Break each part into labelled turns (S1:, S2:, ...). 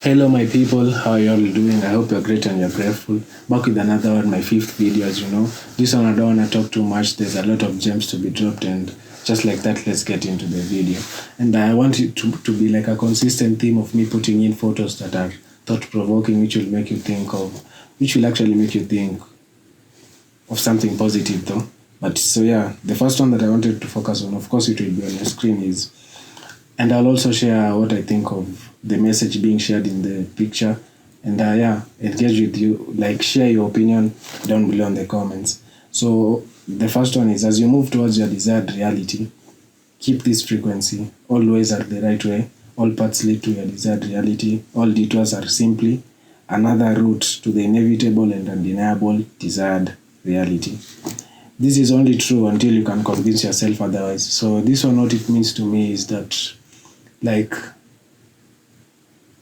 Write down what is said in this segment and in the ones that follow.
S1: Hello, my people. How are you all doing? I hope you're great and you're grateful. Back with another one, my fifth video, as you know. This one I don't want to talk too much. There's a lot of gems to be dropped, and just like that, let's get into the video. And I want it to be like a consistent theme of me putting in photos that are thought-provoking, which will make you think of, which will actually make you think of something positive, though. But so yeah, the first one that I wanted to focus on, of course, it will be on your screen is, and I'll also share what I think of the message being shared in the picture, and yeah, engage with you, like share your opinion down below in the comments. So the first one is, as you move towards your desired reality, keep this frequency always at the right way. All paths lead to your desired reality. All detours are simply another route to the inevitable and undeniable desired reality. This is only true until you can convince yourself otherwise. So this one, what it means to me is that, like,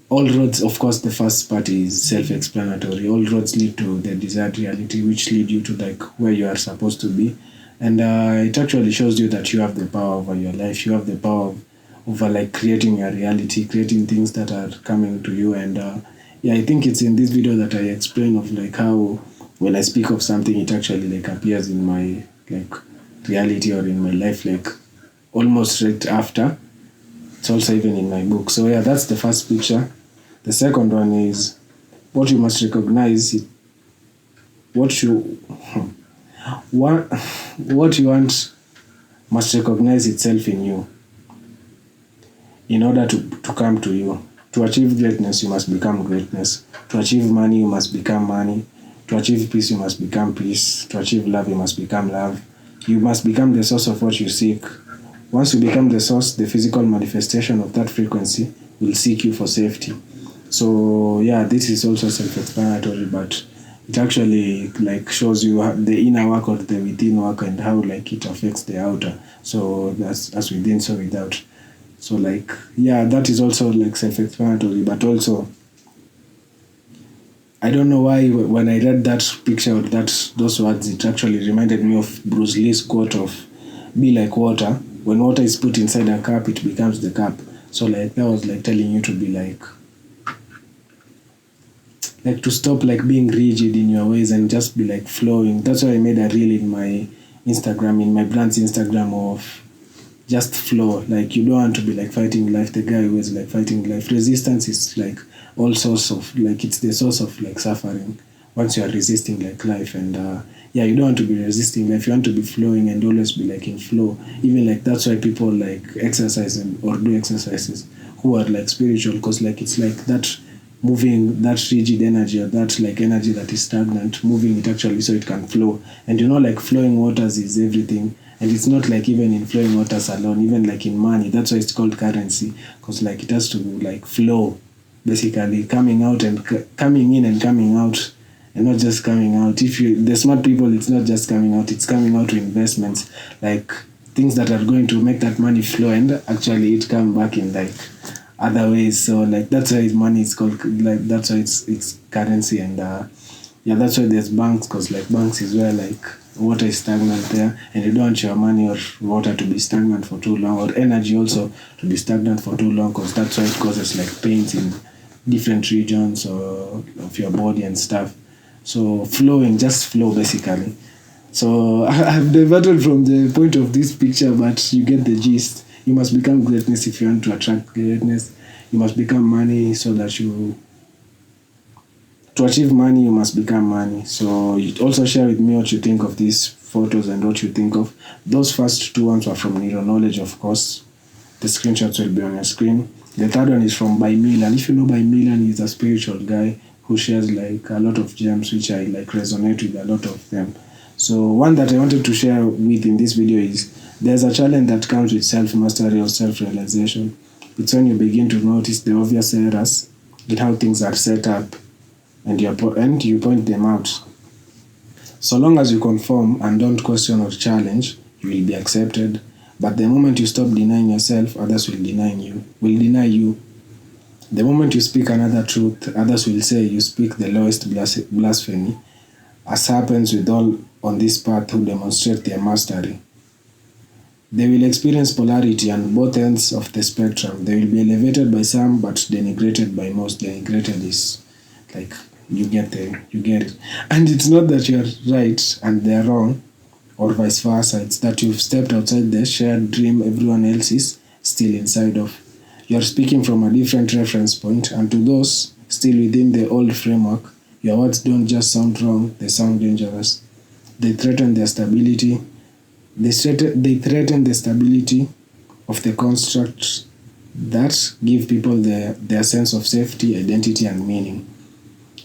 S1: all roads, of course, the first part is self-explanatory. All roads lead to the desired reality, which lead you to like where you are supposed to be. And it actually shows you that you have the power over your life. You have the power over like creating your reality, creating things that are coming to you. And yeah, I think it's in this video that I explain of like how when I speak of something, it actually like appears in my like reality or in my life, like almost right after. It's also even in my book. So yeah, that's the first picture. The second one is what you must recognize. What you what you want must recognize itself in you in order to come to you. To achieve greatness, you must become greatness. To achieve money, you must become money. To achieve peace, you must become peace. To achieve love, you must become love. You must become the source of what you seek. Once you become the source, the physical manifestation of that frequency will seek you for safety. So yeah, this is also self-explanatory, but it actually like shows you the inner work or the within work and how like it affects the outer. So that's as within, so without. So like yeah, that is also like self-explanatory, but also I don't know why when I read that picture or those words, it actually reminded me of Bruce Lee's quote of "Be like water. When water is put inside a cup, it becomes the cup." So like that was like telling you to be like to stop like being rigid in your ways and just be like flowing. That's why I made a reel in my Instagram, in my brand's Instagram, of just flow. Like you don't want to be like fighting life. The guy who is like fighting life. Resistance is like all source of like it's the source of like suffering once you are resisting like life. And yeah, you don't want to be resisting life. You want to be flowing and always be like in flow. Even like that's why people like exercise or do exercises who are like spiritual, because like it's like that moving that rigid energy or that like energy that is stagnant, moving it actually so it can flow. And you know, like flowing waters is everything. And it's not like even in flowing waters alone, even like in money. That's why it's called currency, because like it has to like flow, basically coming out and coming in and coming out, and not just coming out. If you the smart people, it's not just coming out, it's coming out to investments, like things that are going to make that money flow and actually it come back in like other ways. So like that's why money is called like that's why it's currency. And yeah, that's why there's banks, because like banks is where like water is stagnant there, and you don't want your money or water to be stagnant for too long, or energy also to be stagnant for too long, because that's why it causes like pains in different regions or of your body and stuff. So flowing, just flow basically. So I've diverted from the point of this picture, but you get the gist. You must become greatness if you want to attract greatness. You must become money so that you to achieve money, you must become money. So you also share with me what you think of these photos and what you think of. Those first two ones were from Neuro Knowledge, of course. The screenshots will be on your screen. The third one is from By Milan. If you know By Milan, he's a spiritual guy who shares like a lot of gems, which I like resonate with a lot of them. So one that I wanted to share with in this video is there's a challenge that comes with self-mastery or self-realization. It's when you begin to notice the obvious errors in how things are set up, and you point them out. So long as you conform and don't question or challenge, you will be accepted. But the moment you stop denying yourself, others will deny you. The moment you speak another truth, others will say you speak the lowest blasphemy, as happens with all on this path who demonstrate their mastery. They will experience polarity on both ends of the spectrum. They will be elevated by some but denigrated by most. Denigrated is like you get it. And it's not that you're right and they're wrong or vice versa. It's that you've stepped outside the shared dream everyone else is still inside of. You're speaking from a different reference point, and to those still within the old framework, your words don't just sound wrong, they sound dangerous. They threaten their stability. They threaten the stability of the construct that give people their sense of safety, identity, and meaning.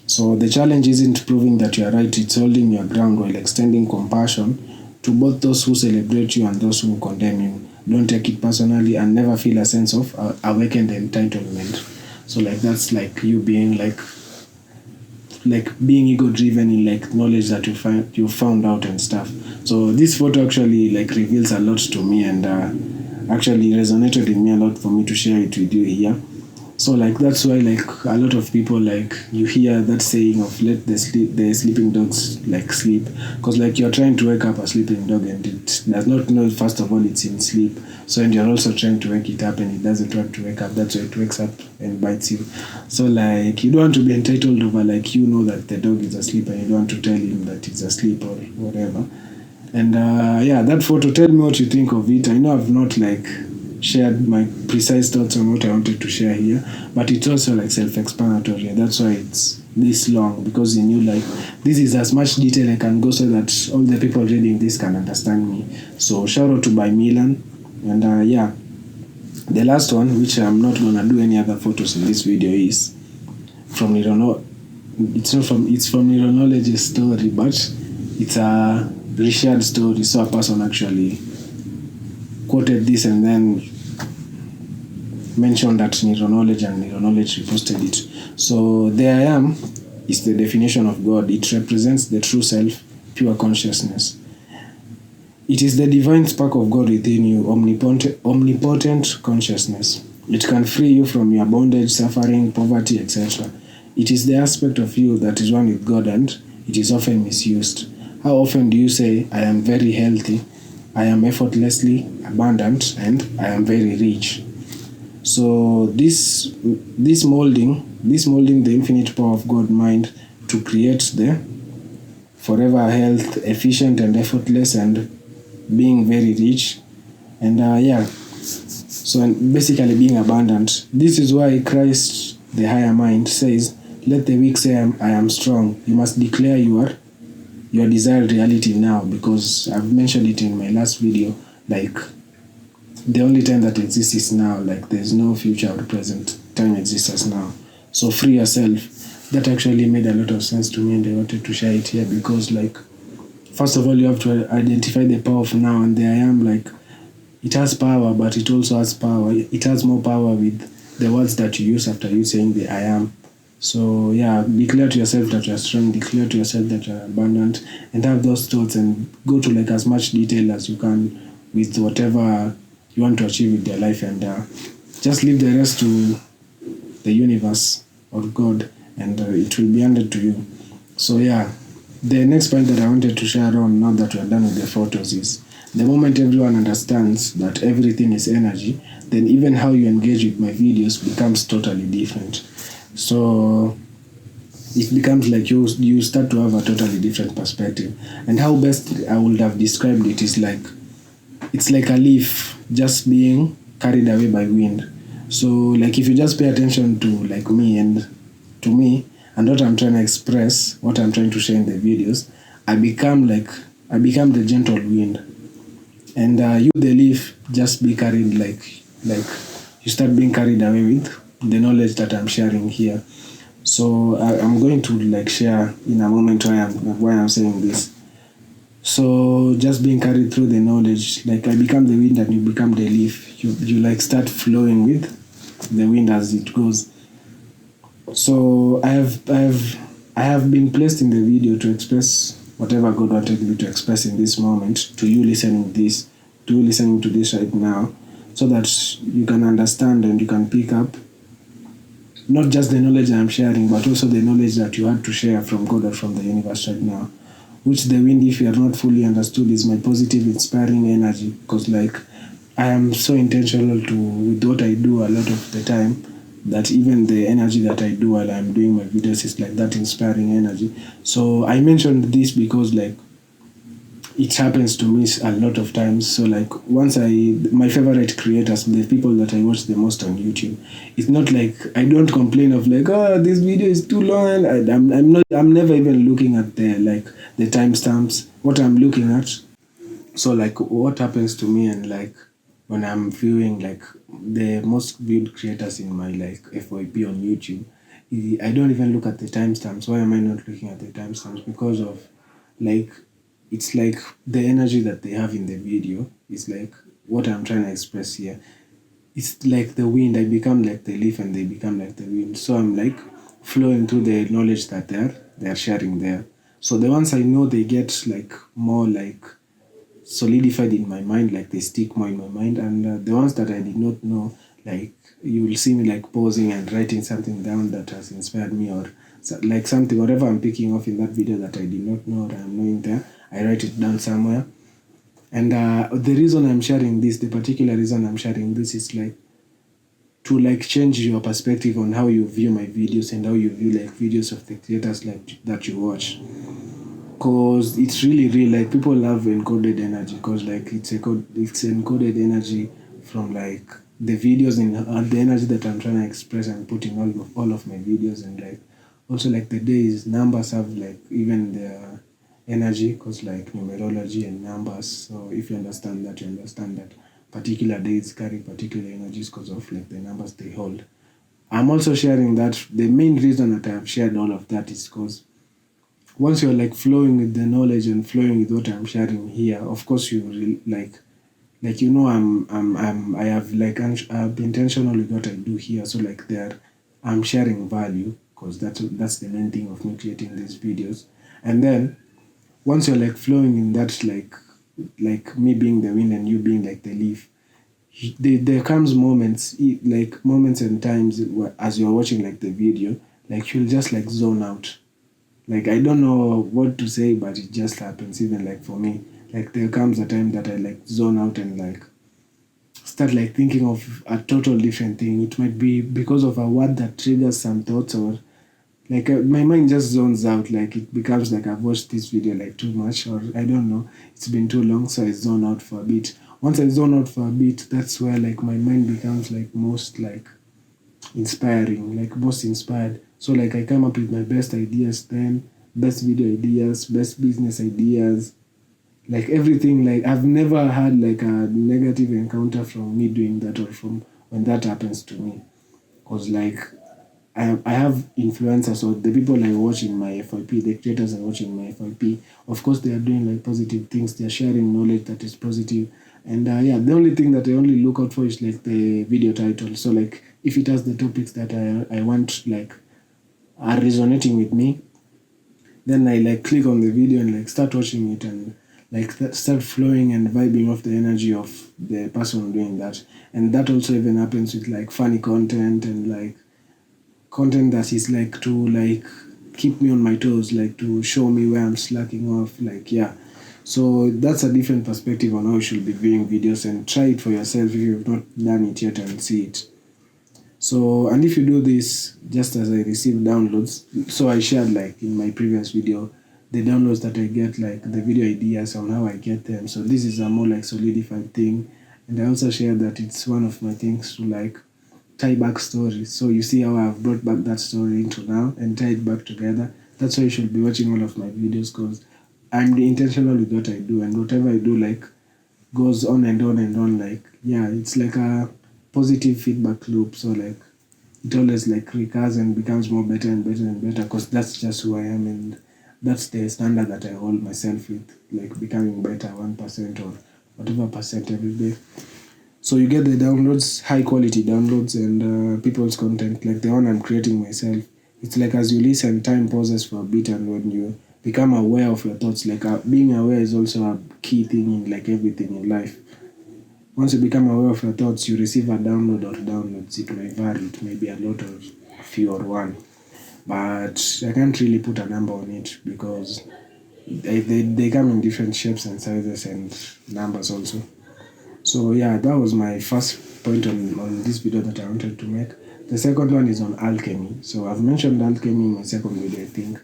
S1: So the challenge isn't proving that you are right, it's holding your ground while extending compassion to both those who celebrate you and those who condemn you. Don't take it personally and never feel a sense of awakened entitlement. So like that's like you being like being ego driven in like knowledge that you found out and stuff. So this photo actually like reveals a lot to me, and actually resonated with me a lot for me to share it with you here. So like that's why like a lot of people, like you hear that saying of let the sleeping dogs like sleep, because like you're trying to wake up a sleeping dog and it does not know first of all it's in sleep. So and you're also trying to wake it up and it doesn't want to wake up. That's why it wakes up and bites you. So like you don't want to be entitled over like you know that the dog is asleep and you don't want to tell him that he's asleep or whatever. And yeah, that photo, tell me what you think of it. I know I've not like shared my precise thoughts on what I wanted to share here, but it's also like self-explanatory. That's why it's this long, because in you like this is as much detail I can go so that all the people reading this can understand me. So shout out to By Milan, and yeah, the last one, which I'm not gonna do any other photos in this video, is from it's from Neuronology's story, but it's a reshared story. So a person actually quoted this and then mentioned that Neuronology, and Neuronology reposted it. So there I am is the definition of God. It represents the true self, pure consciousness. It is the divine spark of God within you, omnipotent consciousness. It can free you from your bondage, suffering, poverty, etc. It is the aspect of you that is one with God, and it is often misused. How often do you say, I am very healthy, I am effortlessly abundant, and I am very rich? So this molding the infinite power of God mind to create the forever health, efficient and effortless, and being very rich, and yeah, so and basically being abundant. This is why Christ, the higher mind, says, "Let the weak say, I am strong." You must declare your desired reality now, because I've mentioned it in my last video. Like the only time that exists is now. Like there's no future or present. Time exists as now. So free yourself. That actually made a lot of sense to me, and I wanted to share it here because, like, first of all, you have to identify the power of now and the I am. Like, it has power, but it also has power. It has more power with the words that you use after you saying the I am. So yeah, declare to yourself that you're strong, declare to yourself that you're abundant, and have those thoughts and go to like as much detail as you can with whatever you want to achieve with your life, and just leave the rest to the universe or God, and it will be handed to you. So yeah, the next point that I wanted to share on, now that we're done with the photos, is the moment everyone understands that everything is energy, then even how you engage with my videos becomes totally different. So it becomes like you start to have a totally different perspective. And how best I would have described it is like, it's like a leaf just being carried away by wind. So like if you just pay attention to like me and what I'm trying to express, what I'm trying to share in the videos, I become the gentle wind, and you the leaf just be carried like you start being carried away with the knowledge that I'm sharing here. So I'm going to like share in a moment why I'm saying this. So just being carried through the knowledge, like I become the wind and you become the leaf. You like start flowing with the wind as it goes. So I have been placed in the video to express whatever God wanted me to express in this moment to you listening to this right now, so that you can understand and you can pick up not just the knowledge I'm sharing, but also the knowledge that you had to share from God or from the universe right now. Which the wind, if you are not fully understood, is my positive, inspiring energy. Because like I am so intentional to with what I do a lot of the time that even the energy that I do while I'm doing my videos is like that inspiring energy. So I mentioned this because like it happens to me a lot of times. So like once my favorite creators, the people that I watch the most on YouTube, it's not like I don't complain of like, oh, this video is too long. I'm never even looking at the timestamps. What I'm looking at, so like what happens to me and like when I'm viewing like the most viewed creators in my like FYP on YouTube, I don't even look at the timestamps. Why am I not looking at the timestamps? Because of like it's like the energy that they have in the video is like what I'm trying to express here. It's like the wind. I become like the leaf and they become like the wind. So I'm like flowing through the knowledge that they're sharing there. So the ones I know they get like more like solidified in my mind, like they stick more in my mind. And the ones that I did not know, like you will see me like pausing and writing something down that has inspired me, or like something, whatever I'm picking off in that video that I did not know or I'm knowing there, I write it down somewhere. And the reason I'm sharing this, the particular reason I'm sharing this is like to like change your perspective on how you view my videos and how you view like videos of the creators like that you watch. Cause it's really real. Like people love encoded energy. Cause like it's encoded energy from like the videos and the energy that I'm trying to express and put in all of my videos. And like also like the days numbers have like even their energy. Cause like numerology and numbers. So if you understand that, you understand that particular days carry particular energies because of like the numbers they hold. I'm also sharing that the main reason that I have shared all of that is because once you're like flowing with the knowledge and flowing with what I'm sharing here, of course you like you know I have like I'm intentional with what I do here. So like there, I'm sharing value because that's the main thing of me creating these videos. And then once you're like flowing in that like me being the wind and you being like the leaf, there comes moments like moments and times as you're watching like the video, like you'll just like zone out. Like I don't know what to say, but it just happens. Even like for me, like there comes a time that I like zone out and like start like thinking of a total different thing. It might be because of a word that triggers some thoughts, or like my mind just zones out. Like it becomes like I've watched this video like too much, or I don't know, it's been too long, so I zone out for a bit. Once I zone out for a bit, that's where like my mind becomes like most like inspiring, like most inspired. So like I come up with my best ideas then, best video ideas, best business ideas, like everything. Like I've never had like a negative encounter from me doing that or from when that happens to me. Cause like I have influencers or the people I watch in my FYP, the creators I watch in my FYP. Of course, they are doing like positive things. They are sharing knowledge that is positive. And yeah, the only thing that I only look out for is like the video title. So like if it has the topics that I want like are resonating with me, then I like click on the video and like start watching it and like start flowing and vibing off the energy of the person doing that. And that also even happens with like funny content and like content that is like to like keep me on my toes, like to show me where I'm slacking off. Like yeah. So that's a different perspective on how you should be viewing videos, and try it for yourself if you've not done it yet and see it. So, and if you do this just as I receive downloads, so I shared like in my previous video, the downloads that I get, like the video ideas on how I get them. So this is a more like solidified thing. And I also shared that it's one of my things to like tie back stories. So you see how I've brought back that story into now and tie it back together. That's why you should be watching all of my videos, because I'm intentional with what I do, and whatever I do like goes on and on and on. Like yeah, it's like a positive feedback loop. So like it always like recurs and becomes more better and better and better, because that's just who I am, and that's the standard that I hold myself with, like becoming better 1% or whatever percent every day. So you get the downloads, high quality downloads, and people's content, like the one I'm creating myself. It's like as you listen, time pauses for a bit, and when you become aware of your thoughts, like being aware is also a key thing in like everything in life. Once you become aware of your thoughts, you receive a download or downloads. It may vary, it may be a lot or a few or one. But I can't really put a number on it because they come in different shapes and sizes and numbers also. So yeah, that was my first point on this video that I wanted to make. The second one is on alchemy. So I've mentioned alchemy in my second video, I think.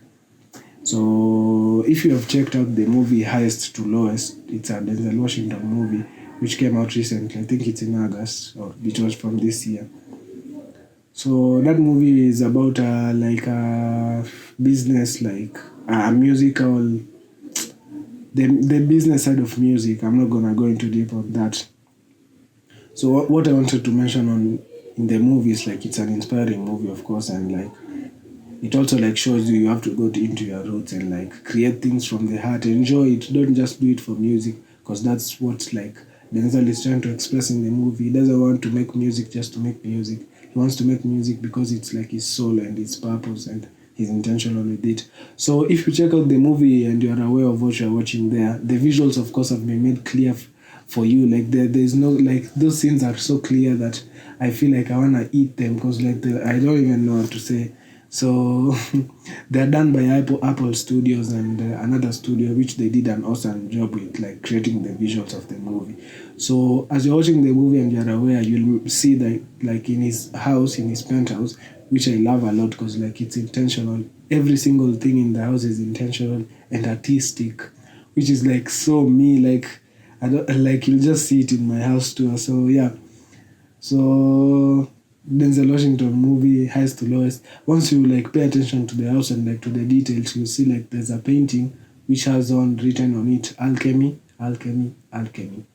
S1: So if you have checked out the movie Highest to Lowest, it's a Denzel Washington movie which came out recently. I think it's in August, or it was from this year. So that movie is about like a business, like a musical, the business side of music. I'm not gonna go into deep on that. So what I wanted to mention on in the movie is like it's an inspiring movie, of course, and like it also like shows you have to go into your roots and like create things from the heart. Enjoy it. Don't just do it for music, because that's what like Denzel is trying to express in the movie. He doesn't want to make music just to make music. He wants to make music because it's like his soul and his purpose and he's intentional with it. So if you check out the movie and you are aware of what you're watching there, the visuals of course have been made clear for you. Like there's no like those scenes are so clear that I feel like I wanna eat them because like I don't even know what to say. So they're done by Apple Studios and another studio which they did an awesome job with like creating the visuals of the movie. So as you're watching the movie and you're aware, you'll see that like in his house, in his penthouse, which I love a lot because like it's intentional. Every single thing in the house is intentional and artistic, which is like so me. Like I don't like you'll just see it in my house too. So yeah, so Denzel Washington movie, Highest to Lowest. Once you like pay attention to the house and like to the details, you see like there's a painting which has on written on it alchemy, alchemy, alchemy.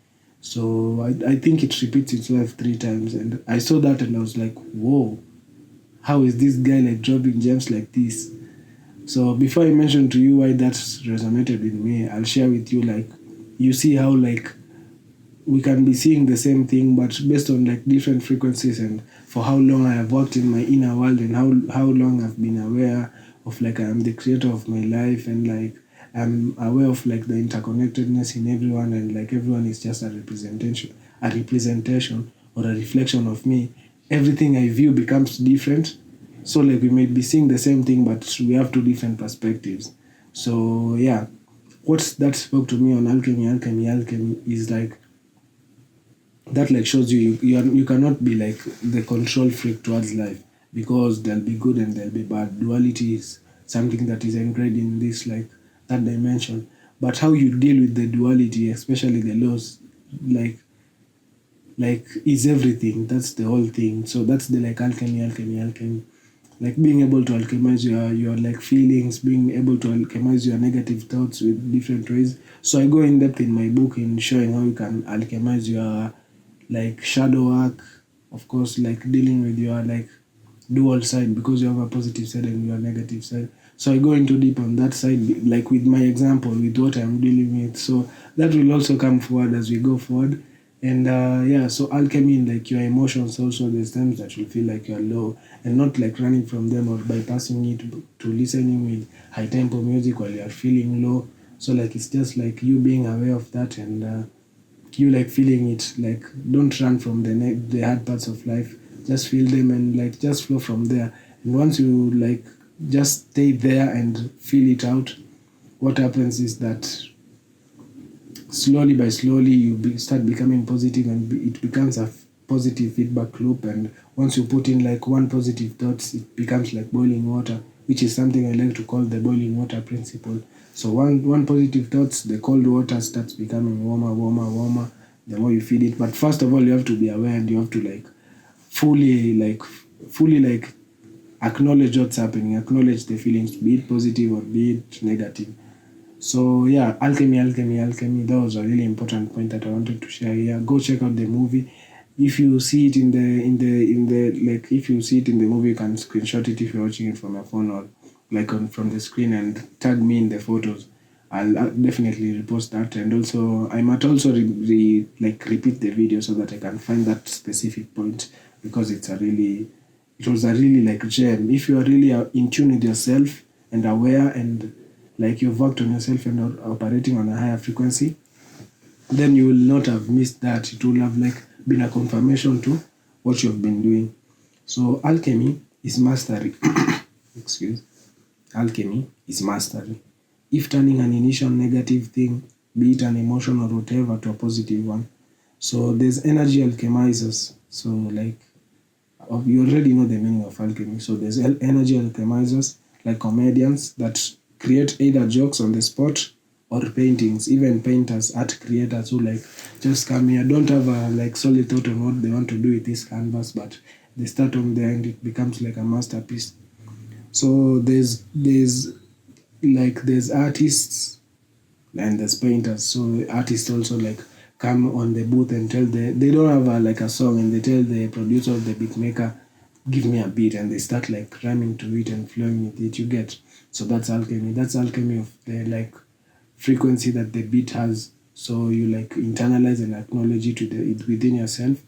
S1: So I think it repeats itself 3 times, and I saw that and I was like, whoa, how is this guy like dropping gems like this? So before I mention to you why that resonated with me, I'll share with you like you see how like we can be seeing the same thing but based on like different frequencies, and for how long I have worked in my inner world and how long I've been aware of like I'm the creator of my life, and like I'm aware of like the interconnectedness in everyone, and like everyone is just a representation or a reflection of me. Everything I view becomes different. So like we may be seeing the same thing but we have 2 different perspectives. So yeah, what that spoke to me on alchemy is like that like shows you cannot be like the control freak towards life, because there'll be good and there'll be bad. Duality is something that is engraved in this like that dimension. But how you deal with the duality, especially the loss, like is everything. That's the whole thing. So that's the like alchemy. Like being able to alchemize your like feelings, being able to alchemize your negative thoughts with different ways. So I go in depth in my book in showing how you can alchemize your like shadow work, of course, like dealing with your like dual side, because you have a positive side and your negative side. So I go into deep on that side, like with my example, with what I'm dealing with. So that will also come forward as we go forward. And yeah, so alchemy in like your emotions also, there's times that you feel like you're low and not like running from them or bypassing it to listening with high tempo music while you're feeling low. So like it's just like you being aware of that, and you like feeling it. Like don't run from the hard parts of life, just feel them and like just flow from there. And once you like just stay there and feel it out, what happens is that slowly by slowly start becoming positive, and it becomes a positive feedback loop. And once you put in like one positive thoughts, it becomes like boiling water, which is something I like to call the boiling water principle. So one positive thoughts, the cold water starts becoming warmer the more you feed it. But first of all, you have to be aware and you have to like fully like fully like acknowledge what's happening, acknowledge the feelings, be it positive or be it negative. So yeah, alchemy. That was a really important point that I wanted to share here. Go check out the movie. If you see it in the like, if you see it in the movie, you can screenshot it if you're watching it from your phone, or like from the screen, and tag me in the photos. I'll definitely repost that, and also I might also like repeat the video so that I can find that specific point, because it was a really like gem. If you are really in tune with yourself and aware, and like you've worked on yourself and are operating on a higher frequency, then you will not have missed that. It will have like been a confirmation to what you've been doing. So alchemy is mastery. Excuse. Alchemy is mastery. If turning an initial negative thing, be it an emotion or whatever, to a positive one. So there's energy alchemizers. So like you already know the meaning of alchemy. So there's energy alchemizers, like comedians that create either jokes on the spot or paintings. Even painters, art creators who like just come here, don't have a like solid thought on what they want to do with this canvas, but they start on there and it becomes like a masterpiece. So there's artists and there's painters. So artists also like come on the booth and tell they don't have like a song, and they tell the producer or the beat maker, give me a beat, and they start like rhyming to it and flowing with it. You get. So that's alchemy. That's alchemy of the like frequency that the beat has. So you like internalize and acknowledge it within yourself.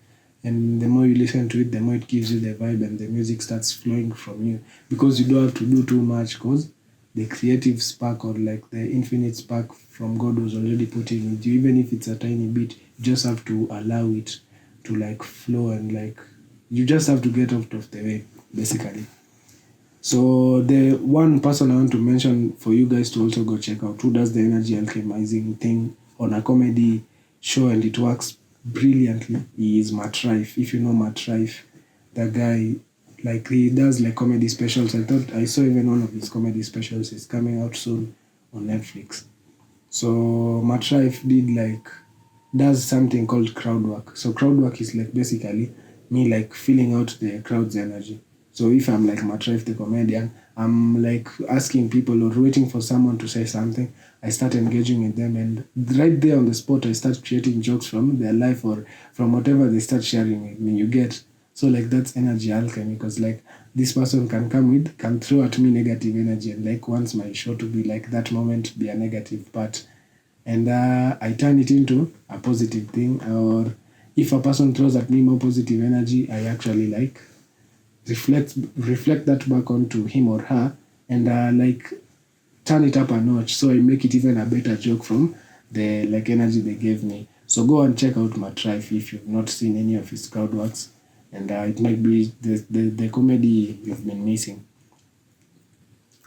S1: And the more you listen to it, the more it gives you the vibe, and the music starts flowing from you, because you don't have to do too much, because the creative spark or like the infinite spark from God was already put in with you. Even if it's a tiny bit, you just have to allow it to like flow, and like you just have to get out of the way, basically. So the one person I want to mention for you guys to also go check out, who does the energy alchemizing thing on a comedy show and it works brilliantly, is Matt Rife. If you know Matt Rife, the guy, like he does like comedy specials. I thought I saw even one of his comedy specials is coming out soon on Netflix. So Matt Rife does something called crowd work. So crowd work is like basically me like filling out the crowd's energy. So if I'm like Matt Rife the comedian, I'm like asking people or waiting for someone to say something. I start engaging with them, and right there on the spot I start creating jokes from their life or from whatever they start sharing with me. You get. So like that's energy alchemy, because like this person can throw at me negative energy, and like wants my show to be like that moment be a negative part, and I turn it into a positive thing. Or if a person throws at me more positive energy, I actually like reflect that back onto him or her, and like turn it up a notch, so I make it even a better joke from the like energy they gave me. So go and check out my Trife if you've not seen any of his crowd works, and it might be the comedy you've been missing.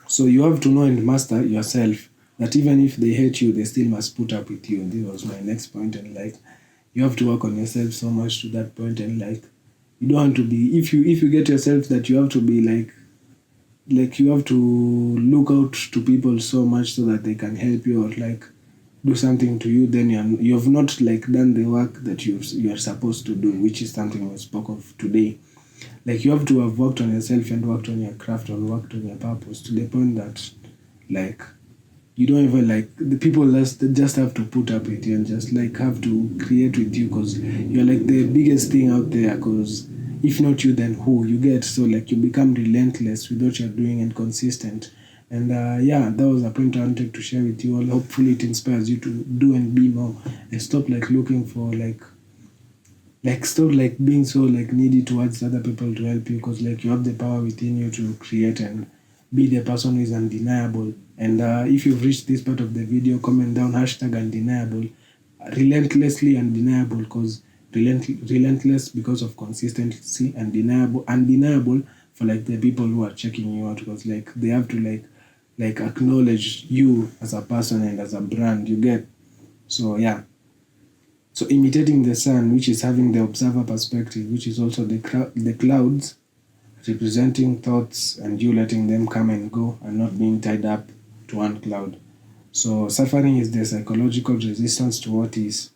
S1: So you have to know and master yourself, that even if they hate you, they still must put up with you. This was my next point, and like you have to work on yourself so much to that point, and like you don't want to be, if you get yourself that you have to be like you have to look out to people so much so that they can help you or like do something to you, then you have not like done the work that you are supposed to do, which is something we spoke of today. Like you have to have worked on yourself and worked on your craft and worked on your purpose to the point that like you don't even like the people just have to put up with you and just like have to create with you, because you're like the biggest thing out there. Because if not you, then who? You get. So like you become relentless with what you're doing and consistent. And yeah, that was a point I wanted to share with you all. Hopefully it inspires you to do and be more, and stop like looking for like stop like being so like needy towards other people to help you, because like you have the power within you to create and be the person who is undeniable. And if you've reached this part of the video, comment down hashtag undeniable, relentlessly undeniable, because relentless because of consistency, undeniable for like the people who are checking you out, because like they have to like acknowledge you as a person and as a brand. You get. So yeah. So imitating the sun, which is having the observer perspective, which is also the clouds representing thoughts, and you letting them come and go and not being tied up to one cloud. So suffering is the psychological resistance to what is.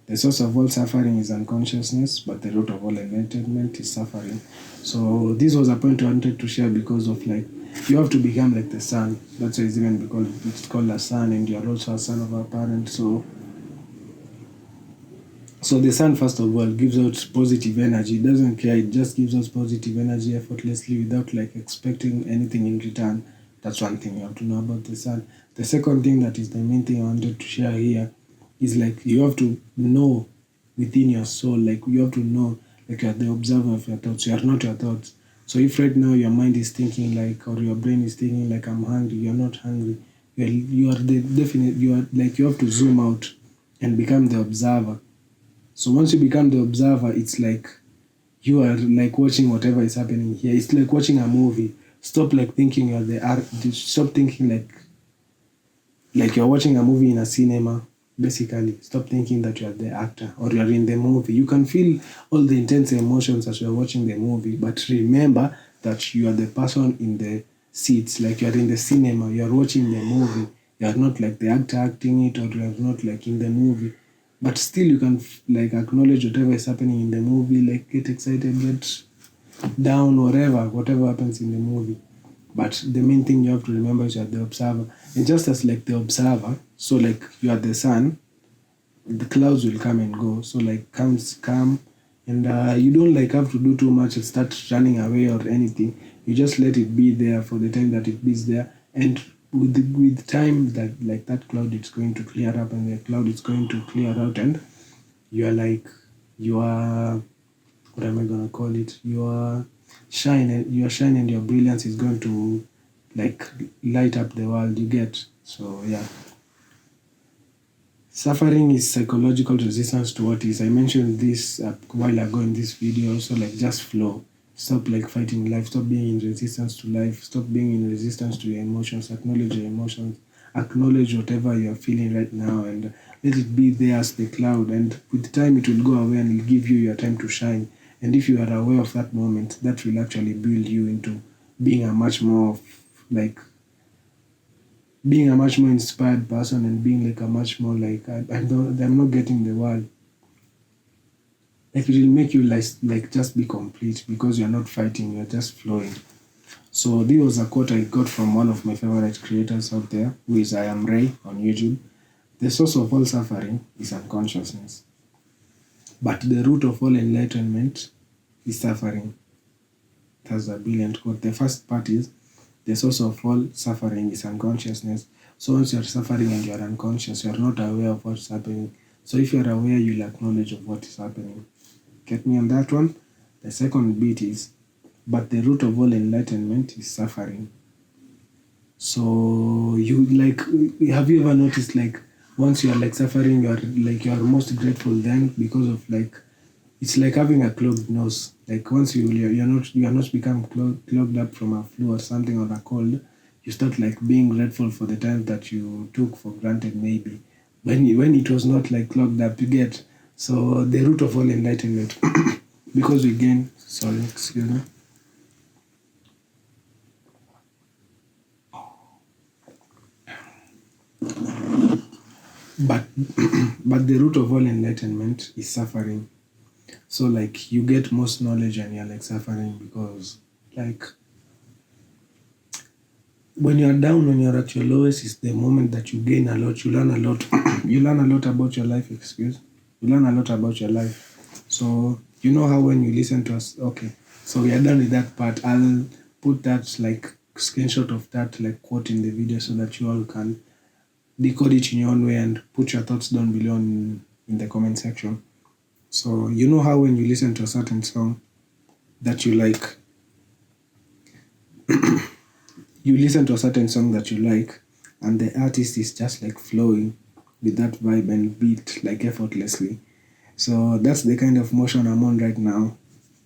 S1: The source of all suffering is unconsciousness, but the root of all enlightenment is suffering. So this was a point I wanted to share, because of like you have to become like the sun. That's why it's called a sun, and you are also a son of a parent. So the sun, first of all, gives out positive energy. It doesn't care. It just gives us positive energy effortlessly without like expecting anything in return. That's one thing you have to know about the sun. The second thing, that is the main thing I wanted to share here, is like you have to know within your soul. Like you have to know, like you're the observer of your thoughts. You are not your thoughts. So if right now your mind is thinking like, or your brain is thinking like, I'm hungry, you're not hungry. You are the definite. You are like, you have to zoom out and become the observer. So once you become the observer, it's like you are like watching whatever is happening here. It's like watching a movie. Stop like thinking you're the art. Stop thinking like you're watching a movie in a cinema. Basically, stop thinking that you are the actor or you are in the movie. You can feel all the intense emotions as you are watching the movie, but remember that you are the person in the seats, like you are in the cinema, you are watching the movie. You are not like the actor acting it, or you are not like in the movie. But still, you can like acknowledge whatever is happening in the movie, like get excited, get down, whatever happens in the movie. But the main thing you have to remember is you are the observer. And just as like the observer, so like you are the sun, the clouds will come and go. So like comes come, and you don't like have to do too much and start running away or anything. You just let it be there for the time that it is there, and with time that like that cloud is going to clear up, and the cloud is going to clear out, and you are like you are, what am I gonna call it? Your shine and your brilliance is going to like light up the world. You get. So yeah. Suffering is psychological resistance to what is. I mentioned this a while ago in this video. So like just flow. Stop like fighting life. Stop being in resistance to life. Stop being in resistance to your emotions. Acknowledge your emotions. Acknowledge whatever you are feeling right now, and let it be there as the cloud. And with time it will go away and it'll give you your time to shine. And if you are aware of that moment, that will actually build you into being a much more like being a much more inspired person, and being like a much more like I'm not getting the word. Like it will make you like just be complete because you're not fighting, you're just flowing. So this was a quote I got from one of my favorite creators out there, who is I Am Ray on YouTube. The source of all suffering is unconsciousness, but the root of all enlightenment is suffering. That's a brilliant quote. The first part is the source of all suffering is unconsciousness. So once you're suffering and you're unconscious, you're not aware of what's happening. So if you're aware, you'll acknowledge of what is happening. Get me on that one? The second bit is, but the root of all enlightenment is suffering. So you like, have you ever noticed like once you're like suffering, you're most grateful then because of like it's like having a clogged nose. Like once you're not become clogged up from a flu or something or a cold, you start like being grateful for the time that you took for granted maybe when it was not like clogged up. You get. So the root of all enlightenment, because we gain. Sorry, excuse me. But but the root of all enlightenment is suffering. So like you get most knowledge and you're like suffering because like when you're down, when you're at your lowest, is the moment that you gain a lot, you learn a lot. You learn a lot about your life, You learn a lot about your life. So you know how when you listen to us, okay, so we are done with that part. I'll put that like screenshot of that like quote in the video so that you all can decode it in your own way and put your thoughts down below in the comment section. So you know how when you listen to a certain song that you like, you listen to a certain song that you like, and the artist is just like flowing with that vibe and beat like effortlessly. So that's the kind of motion I'm on right now,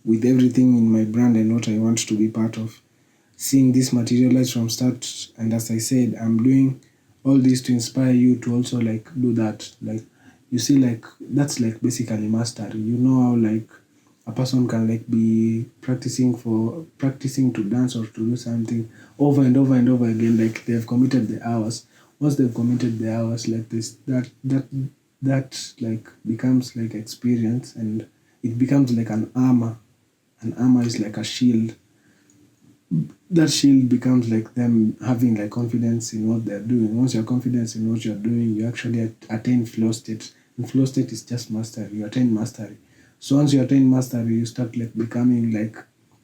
S1: with everything in my brand and what I want to be part of. Seeing this materialize from start, and as I said, I'm doing all this to inspire you to also like do that. Like you see, like that's like basically mastery. You know how like a person can like be practicing to dance or to do something over and over and over again, like they've committed the hours. Once they've committed the hours like this, that like becomes like experience, and it becomes like an armor. An armor is like a shield. That shield becomes like them having like confidence in what they're doing. Once you're confident in what you're doing, you actually attain flow state. And flow state is just mastery. You attain mastery. So once you attain mastery, you start like becoming like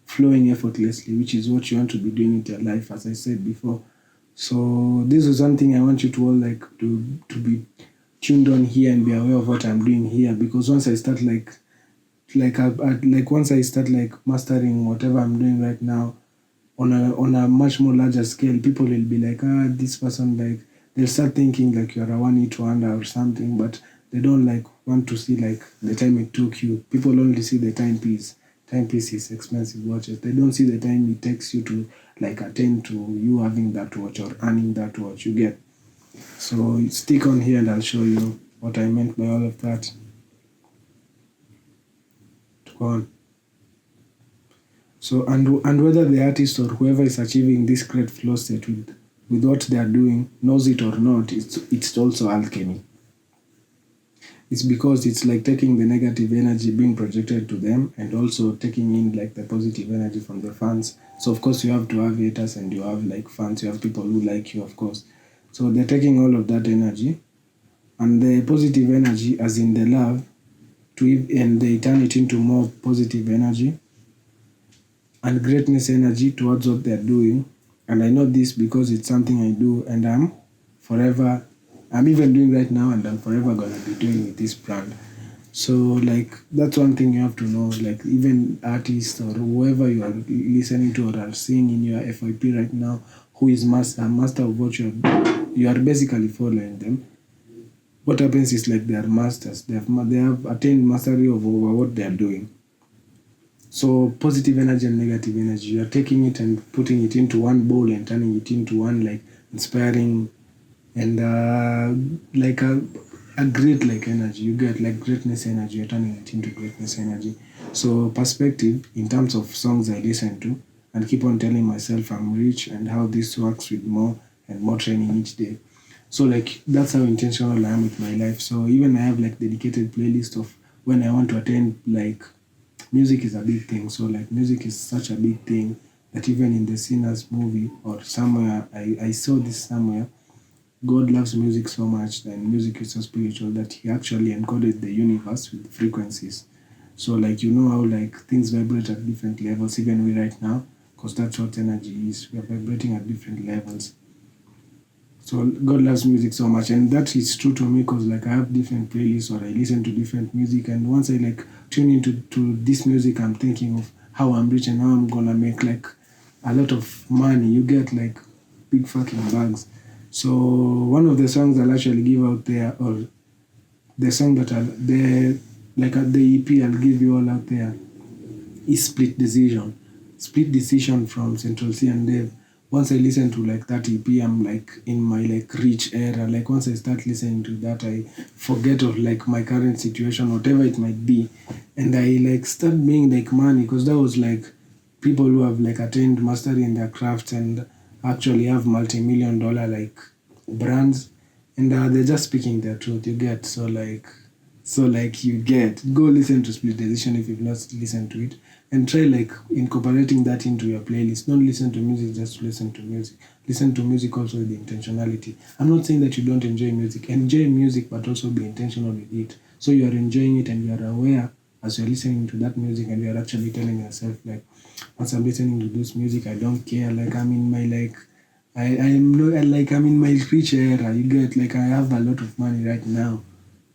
S1: flowing effortlessly, which is what you want to be doing in your life, as I said before. So this is something I want you to all like to be tuned on here and be aware of what I'm doing here, because once I start like once I start like mastering whatever I'm doing right now on a much more larger scale, people will be like, this person, like they'll start thinking like you're a one-hit wonder or something, but they don't like want to see like the time it took you. People only see the timepiece. Timepiece is expensive watches. They don't see the time it takes you to like attain to you having that watch or earning that watch. You get. So stick on here and I'll show you what I meant by all of that. Go on. So and whether the artist or whoever is achieving this great flow state with what they are doing knows it or not, it's also alchemy. It's because it's like taking the negative energy being projected to them and also taking in like the positive energy from the fans. So of course you have to have haters and you have like fans, you have people who like you, of course. So they're taking all of that energy and the positive energy, as in the love, and they turn it into more positive energy and greatness energy towards what they're doing. And I know this because it's something I do and forever, I'm even doing right now and I'm forever gonna be doing with this brand. So like that's one thing you have to know, like even artists or whoever you are listening to or are seeing in your FYP right now, who is master of what you are basically following them. What happens is like they are masters. They have attained mastery over what they are doing. So positive energy and negative energy, you are taking it and putting it into one bowl and turning it into one like inspiring and like a great like energy. You get like greatness energy, you're turning it into greatness energy. So perspective in terms of songs I listen to and keep on telling myself I'm rich and how this works with more and more training each day. So like that's how intentional I am with my life. So even I have like dedicated playlist of when I want to attend like music is a big thing. So like music is such a big thing that even in the Sinners movie or somewhere I saw this somewhere, God loves music so much and music is so spiritual that he actually encoded the universe with frequencies. So like you know how like things vibrate at different levels, even we right now, because that's what energy is. We are vibrating at different levels. So God loves music so much, and that is true to me because like I have different playlists or I listen to different music, and once I like tune into this music, I'm thinking of how I'm rich and how I'm gonna make like a lot of money. You get like big fucking bags. So one of the songs I'll actually give out there, or the song that I'll the like the EP I'll give you all out there is Split Decision. Split Decision from Central C and Dave. Once I listen to like that EP, I'm like in my like rich era. Like once I start listening to that, I forget of like my current situation, whatever it might be. And I like start being like money because that was like people who have like attained mastery in their craft and actually have multi-million dollar like brands and they're just speaking their truth. You get so like you get go listen to Split Decision if you've not listened to it and try like incorporating that into your playlist. Don't listen to music just to listen to music. Listen to music also with the intentionality. I'm not saying that you don't enjoy music. Enjoy music but also be intentional with it. So you are enjoying it and you are aware as you're listening to that music and you are actually telling yourself like once I'm listening to this music I don't care. Like I'm in my like I'm not like I'm in my rich era. You get like I have a lot of money right now.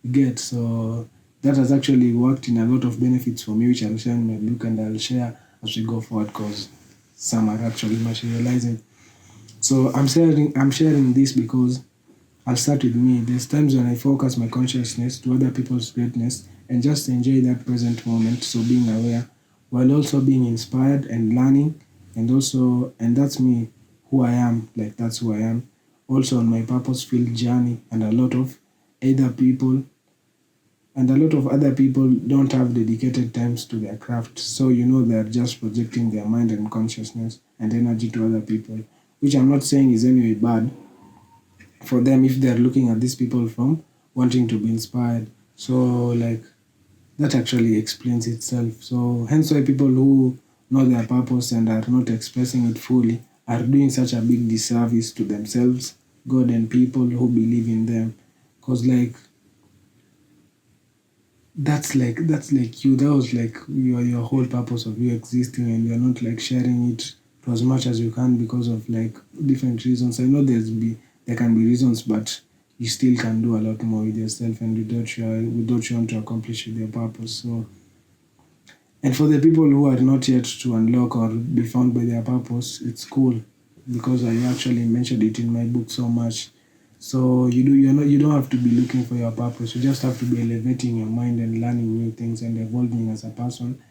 S1: You get so that has actually worked in a lot of benefits for me, which I'll share in my book and I'll share as we go forward because some are actually materializing. So I'm sharing this because I'll start with me. There's times when I focus my consciousness to other people's greatness and just enjoy that present moment. So being aware while also being inspired and learning and that's me who I am, like that's who I am. Also on my purpose filled journey and either people a lot of other people don't have dedicated times to their craft. So they're just projecting their mind and consciousness and energy to other people, which I'm not saying is anyway bad for them if they're looking at these people from wanting to be inspired. So like that actually explains itself. So hence why people who know their purpose and are not expressing it fully are doing such a big disservice to themselves, God and people who believe in them. Cause like that's like you. That was like your whole purpose of you existing and you're not like sharing it to as much as you can because of like different reasons. I know there can be reasons, but you still can do a lot more with yourself and without you want to accomplish with your purpose. So and for the people who are not yet to unlock or be found by their purpose, it's cool because I actually mentioned it in my book so much. So you don't have to be looking for your purpose. You just have to be elevating your mind and learning new things and evolving as a person.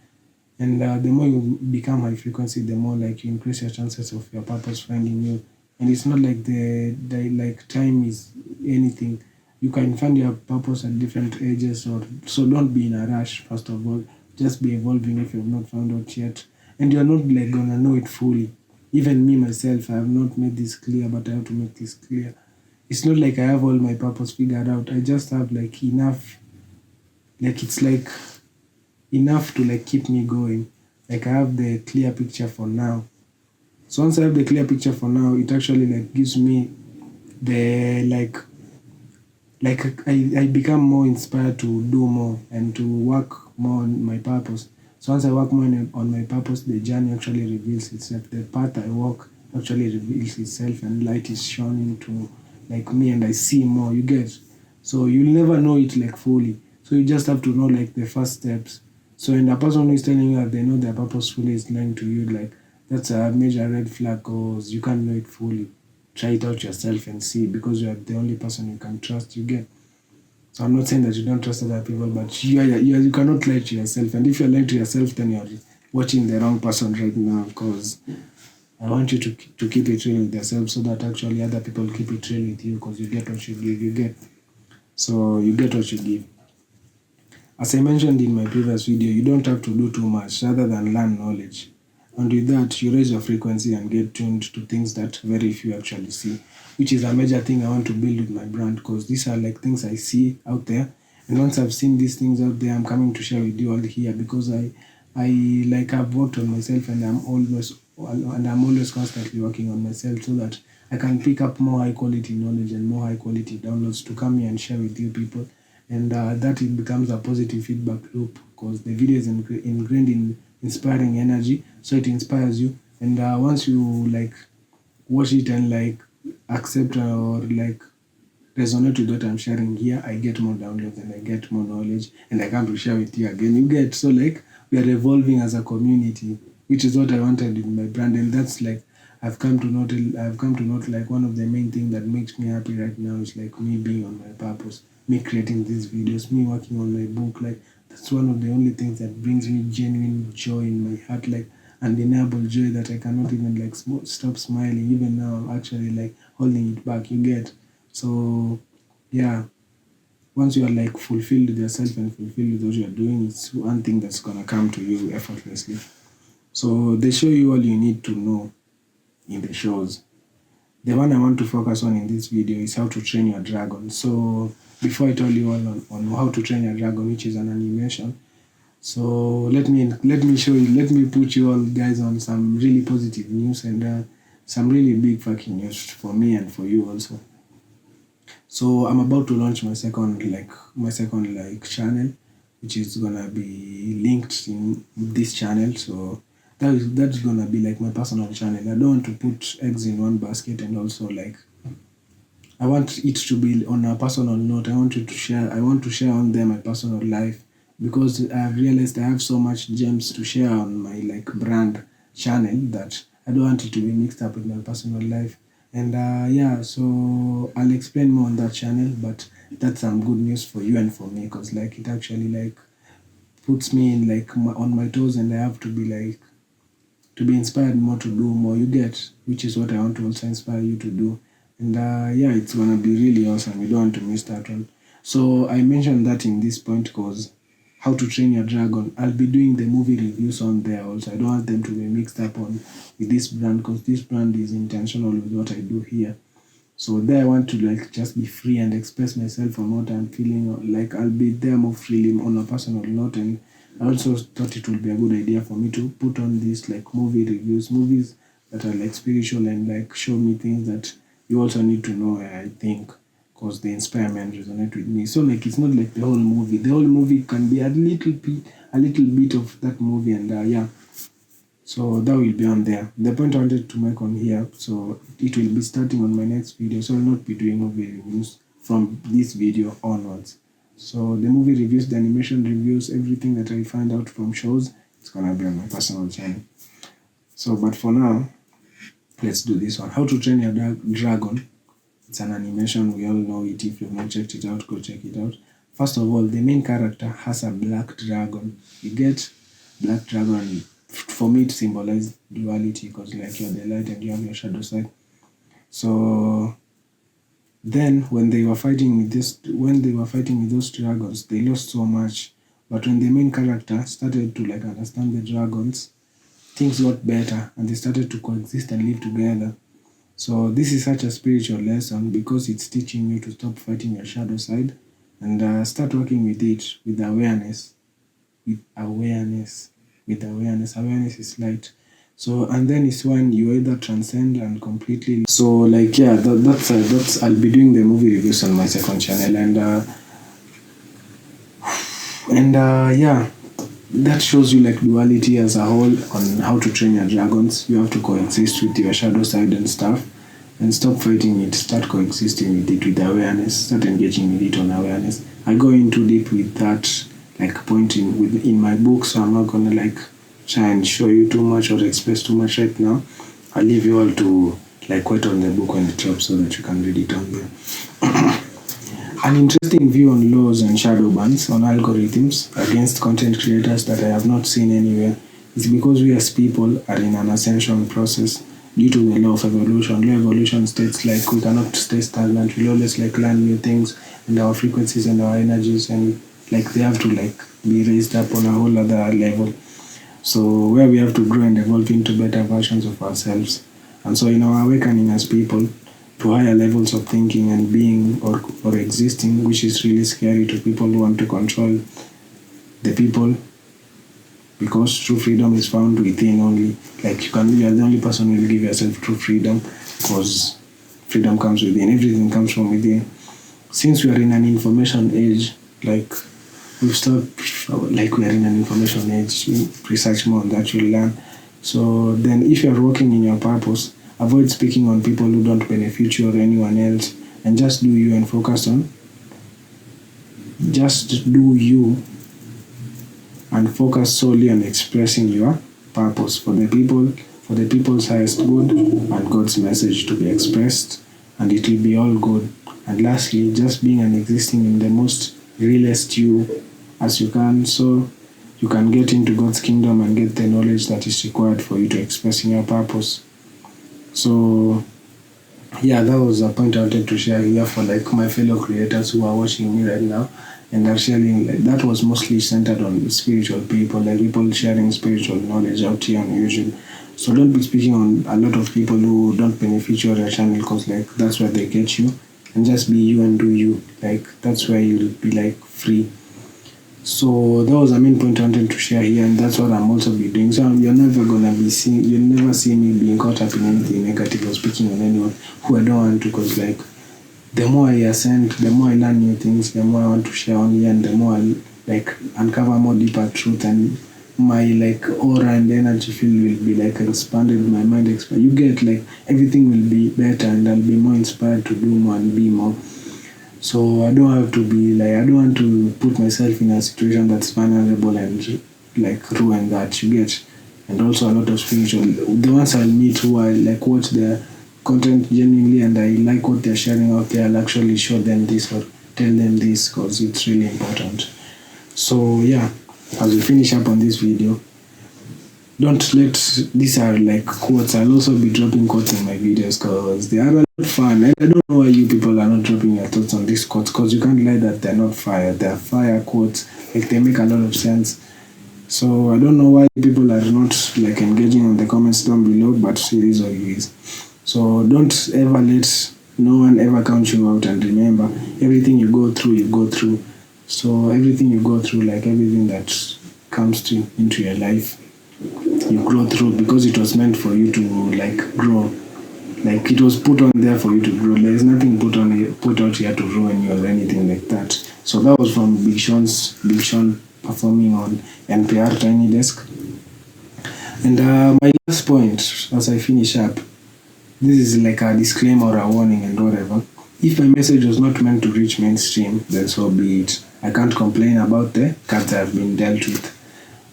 S1: And the more you become high frequency, the more like you increase your chances of your purpose finding you. And it's not like the like time is anything. You can find your purpose at different ages, or so don't be in a rush. First of all, just be evolving if you've not found out yet, and you're not like gonna know it fully. Even me myself, I have not made this clear, but I have to make this clear. It's not like I have all my purpose figured out. I just have like enough, like it's like enough to like keep me going. Like I have the clear picture for now. So once I have the clear picture for now, it actually like gives me the I become more inspired to do more and to work more on my purpose. So once I work more on my purpose, the journey actually reveals itself. The path I walk actually reveals itself, and light is shining to like me, and I see more. You get, so you'll never know it like fully. So you just have to know like the first steps. So when the person who is telling you that they know their purpose fully is lying to you, like that's a major red flag because you can't know it fully. Try it out yourself and see, because you are the only person you can trust. You get. So I'm not saying that you don't trust other people, but you cannot lie to yourself. And if you're lying to yourself, then you're watching the wrong person right now. Because I want you to keep it real with yourself, so that actually other people keep it real with you, because you get what you give. You get. So you get what you give. As I mentioned in my previous video, you don't have to do too much rather than learn knowledge. And with that, you raise your frequency and get tuned to things that very few actually see, which is a major thing I want to build with my brand, because these are like things I see out there. And once I've seen these things out there, I'm coming to share with you all here, because I've worked on myself, and I'm always constantly working on myself, so that I can pick up more high quality knowledge and more high quality downloads to come here and share with you people. And that it becomes a positive feedback loop, because the video is ingrained in inspiring energy, so it inspires you. And once you like watch it and like accept or like resonate with what I'm sharing here, I get more downloads and I get more knowledge, and I come to share with you again. You get, so like we are evolving as a community, which is what I wanted in my brand. And that's like I've come to note like one of the main things that makes me happy right now is like me being on my purpose, me creating these videos, me working on my book. Like that's one of the only things that brings me genuine joy in my heart, like undeniable joy that I cannot even like stop smiling. Even now, I'm actually like holding it back. You get. So yeah, once you are like fulfilled with yourself and fulfilled with what you are doing, it's one thing that's gonna come to you effortlessly. So they show you all you need to know in the shows. The one I want to focus on in this video is how to train your dragon. So before I tell you all on how to train your dragon, which is an animation, so let me show you, let me put you all guys on some really positive news, and some really big fucking news for me and for you also. So I'm about to launch my second channel, which is gonna be linked in this channel. So that's gonna be like my personal channel. I don't want to put eggs in one basket, and also like I want it to be on a personal note. I want to share on there my personal life, because I've realized I have so much gems to share on my like brand channel, that I don't want it to be mixed up with my personal life. And yeah, so I'll explain more on that channel, but that's some good news for you and for me, because like it actually like puts me in like on my toes, and I have to be inspired more to do more. You get, which is what I want to also inspire you to do. And yeah, it's gonna be really awesome. You don't want to miss that one. So I mentioned that in this point because how to train your dragon. I'll be doing the movie reviews on there also. I don't want them to be mixed up on with this brand, because this brand is intentional with what I do here. So there I want to like just be free and express myself on what I'm feeling. Like I'll be there more freely on a personal note. And I also thought it would be a good idea for me to put on these like movie reviews, movies that are like spiritual and like show me things that you also need to know, I think, because they inspire me and resonate with me. So like it's not like the whole movie. The whole movie can be a little bit of that movie, and yeah. So that will be on there. The point I wanted to make on here, so it will be starting on my next video. So I'll not be doing movie reviews from this video onwards. So the movie reviews, the animation reviews, everything that I find out from shows, it's gonna be on my personal channel. So but for now, let's do this one. How to train your dragon. It's an animation, we all know it. If you've not checked it out, go check it out. First of all, the main character has a black dragon. You get black dragon. For me, it symbolizes duality, because like you're the light and you have your shadow side. So Then when they were fighting with those dragons, they lost so much. But when the main character started to like understand the dragons, things got better and they started to coexist and live together. So this is such a spiritual lesson because it's teaching you to stop fighting your shadow side and start working with it with awareness. With awareness. With awareness. Awareness is light. So and then it's when you either transcend and completely. So like yeah, that's I'll be doing the movie reviews on my second channel and yeah, that shows you like duality as a whole on how to train your dragons. You have to coexist with your shadow side and stuff and stop fighting it. Start coexisting with it with awareness. Start engaging with it on awareness. I go into deep with that like pointing in my book, so I'm not gonna like try and show you too much or express too much right now. I'll leave you all to like wait on the book when it drops so that you can read it on there. An interesting view on laws and shadow bans on algorithms against content creators that I have not seen anywhere is because we as people are in an ascension process due to the law of evolution. Law of evolution states like we cannot stay stagnant. We always like learn new things and our frequencies and our energies and like they have to like be raised up on a whole other level. So where we have to grow and evolve into better versions of ourselves. And so in our awakening as people to higher levels of thinking and being or existing, which is really scary to people who want to control the people because true freedom is found within only. Like you are the only person who will give yourself true freedom because freedom comes within. Everything comes from within. Since we are in an information age, like we've stopped, like we are in an information age, research more on that, you'll learn. So then if you're working in your purpose, avoid speaking on people who don't benefit you or anyone else and just do you and focus on just do you and focus solely on expressing your purpose for the people's highest good and God's message to be expressed and it will be all good. And lastly, just being and existing in the most realest you as you can so you can get into God's kingdom and get the knowledge that is required for you to express in your purpose. So yeah, that was a point I wanted to share here for like my fellow creators who are watching me right now and are sharing like that was mostly centered on spiritual people, like people sharing spiritual knowledge out here on YouTube. So don't be speaking on a lot of people who don't benefit you or your channel because like that's where they get you and just be you and do you. Like that's where you'll be like free. So that was the main point I wanted to share here, and that's what I'm also be doing. So you'll never see me being caught up in anything negative or speaking on anyone who I don't want to, because like the more I ascend, the more I learn new things, the more I want to share on here, and the more I like uncover more deeper truth, and my like aura and energy field will be like expanded, my mind expanded. You get like everything will be better, and I'll be more inspired to do more and be more. So I don't have to be like I don't want to put myself in a situation that's vulnerable and like ruin that, you get. And also a lot of spiritual the ones I'll meet who I like watch their content genuinely and I like what they're sharing out there, I'll actually show them this or tell them this because it's really important. So yeah, as we finish up on this video, don't let these are like quotes. I'll also be dropping quotes in my videos because they are a lot fun. And I don't know why you people are not dropping your thoughts on these quotes because you can't lie that they're not fire. They're fire quotes. Like they make a lot of sense. So I don't know why people are not like engaging on the comments down below, but it is what it is. So don't ever let no one ever count you out, and remember everything you go through, you go through. So everything you go through, like everything that comes into your life, you grow through because it was meant for you to like grow. Like it was put on there for you to grow. There's nothing put out here to ruin you or anything like that. So that was from Big Sean performing on NPR Tiny Desk. And my last point as I finish up, this is like a disclaimer or a warning and whatever. If my message was not meant to reach mainstream, then so be it. I can't complain about the cards I've been dealt with.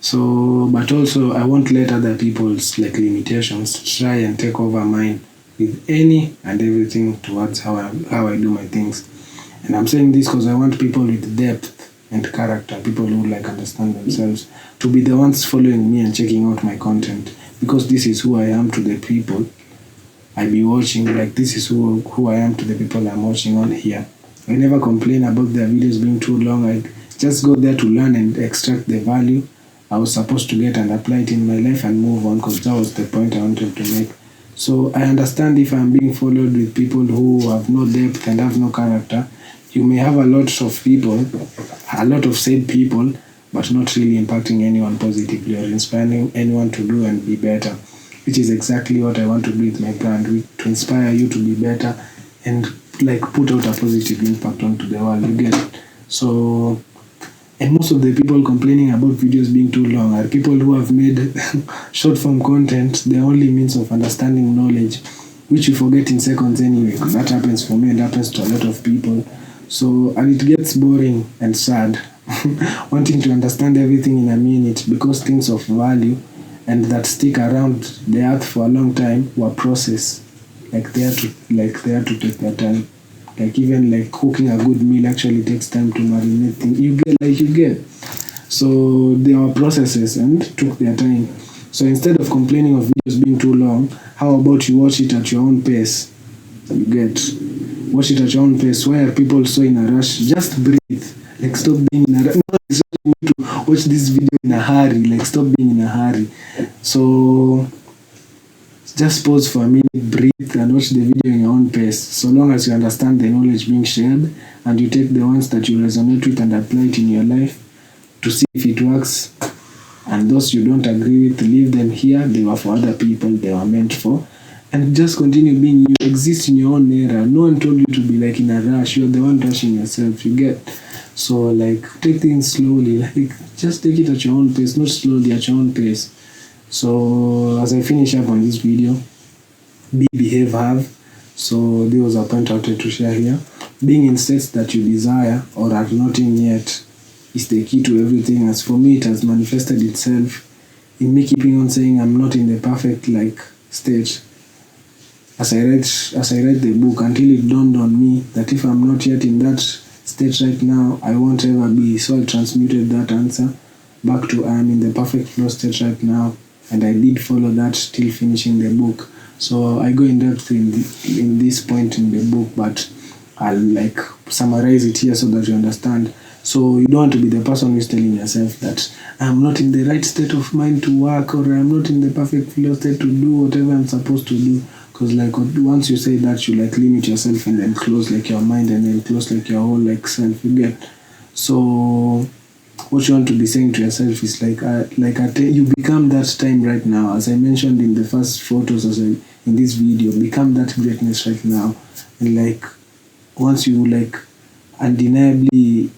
S1: So, but also I won't let other people's like limitations try and take over mine with any and everything towards how I do my things. And I'm saying this because I want people with depth and character, people who like understand themselves, to be the ones following me and checking out my content, because this is who I am to the people. I be watching, like this is who I am to the people I'm watching on here. I never complain about their videos being too long. I just go there to learn and extract the value I was supposed to get and apply it in my life and move on, because that was the point I wanted to make. So I understand if I'm being followed with people who have no depth and have no character. You may have a lot of people, a lot of said people, but not really impacting anyone positively or inspiring anyone to do and be better, which is exactly what I want to do with my brand, to inspire you to be better and like put out a positive impact onto the world. You get it? So, and most of the people complaining about videos being too long are people who have made short form content their only means of understanding knowledge, which you forget in seconds anyway, because that happens for me and happens to a lot of people. So, and it gets boring and sad wanting to understand everything in a minute, because things of value and that stick around the earth for a long time were processed. They had to take their time. Like even like cooking a good meal actually takes time to marinate things. You get. So there were processes and took their time. So instead of complaining of videos being too long, how about you watch it at your own pace? You get. Watch it at your own pace. Why are people so in a rush? Just breathe. Like stop being in a rush. No, it's not me to watch this video in a hurry. Like stop being in a hurry. So just pause for a minute, breathe, and watch the video in your own pace. So long as you understand the knowledge being shared and you take the ones that you resonate with and apply it in your life to see if it works. And those you don't agree with, leave them here. They were for other people, they were meant for. And just continue being you. Exist in your own era. No one told you to be like in a rush. You're the one rushing yourself. You get. So like take things slowly. Like just take it at your own pace, not slowly, at your own pace. So as I finish up on this video, be, behave, have. So this was a point I wanted to share here. Being in states that you desire or are not in yet is the key to everything. As for me, it has manifested itself in me keeping on saying I'm not in the perfect like state. As I read the book, until it dawned on me that if I'm not yet in that state right now, I won't ever be. So I transmuted that answer back to I'm in the perfect flow state right now. And I did follow that till finishing the book. So I go in depth in this point in the book, but I'll like summarize it here so that you understand. So you don't want to be the person who's telling yourself that I'm not in the right state of mind to work, or I'm not in the perfect flow state to do whatever I'm supposed to do. Because like once you say that, you like limit yourself and then close like your mind and then close like your whole like self. You get. So what you want to be saying to yourself is you become that time right now. As I mentioned in the first photos, in this video, become that greatness right now. And like once you like undeniably